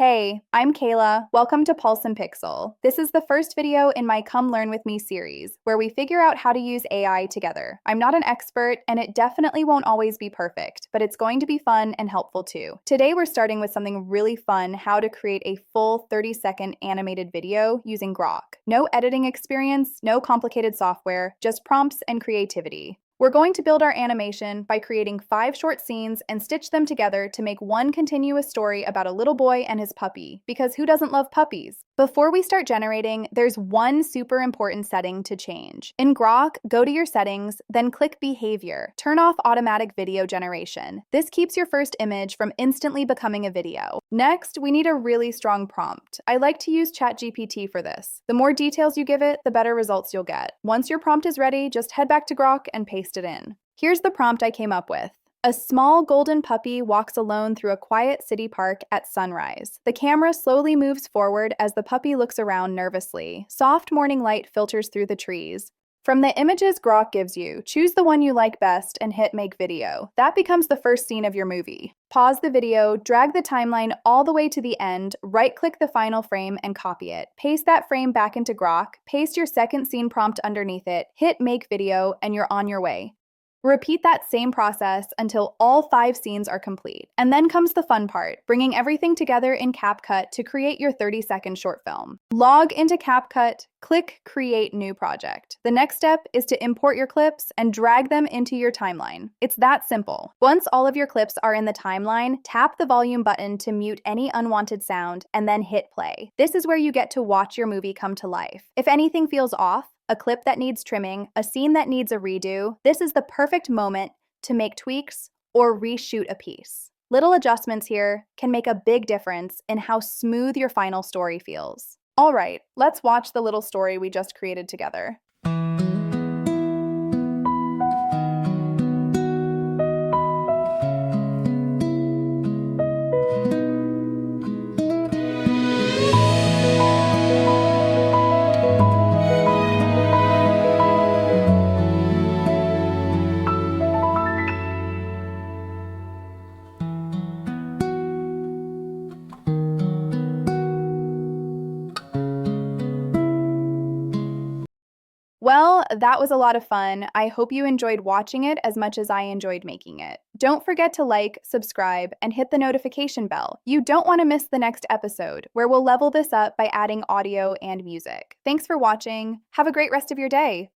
Hey, I'm Kayla. Welcome to Pulse and Pixel. This is the first video in my Come Learn With Me series, where we figure out how to use AI together. I'm not an expert, and it definitely won't always be perfect, but it's going to be fun and helpful too. Today, we're starting with something really fun, how to create a full 30-second animated video using Grok. No editing experience, no complicated software, just prompts and creativity. We're going to build our animation by creating 5 short scenes and stitch them together to make one continuous story about a little boy and his puppy, because who doesn't love puppies? Before we start generating, there's one super important setting to change. In Grok, go to your settings, then click Behavior. Turn off automatic video generation. This keeps your first image from instantly becoming a video. Next, we need a really strong prompt. I like to use ChatGPT for this. The more details you give it, the better results you'll get. Once your prompt is ready, just head back to Grok and paste it in. Here's the prompt I came up with. A small golden puppy walks alone through a quiet city park at sunrise. The camera slowly moves forward as the puppy looks around nervously. Soft morning light filters through the trees. From the images Grok gives you, choose the one you like best and hit Make Video. That becomes the first scene of your movie. Pause the video, drag the timeline all the way to the end, right-click the final frame and copy it. Paste that frame back into Grok, paste your second scene prompt underneath it, hit Make Video, and you're on your way. Repeat that same process until all 5 scenes are complete. And then comes the fun part, bringing everything together in CapCut to create your 30-second short film. Log into CapCut, click Create New Project. The next step is to import your clips and drag them into your timeline. It's that simple. Once all of your clips are in the timeline, tap the volume button to mute any unwanted sound and then hit play. This is where you get to watch your movie come to life. If anything feels off, a clip that needs trimming, a scene that needs a redo, this is the perfect moment to make tweaks or reshoot a piece. Little adjustments here can make a big difference in how smooth your final story feels. All right, let's watch the little story we just created together. Well, that was a lot of fun. I hope you enjoyed watching it as much as I enjoyed making it. Don't forget to like, subscribe, and hit the notification bell. You don't want to miss the next episode, where we'll level this up by adding audio and music. Thanks for watching. Have a great rest of your day.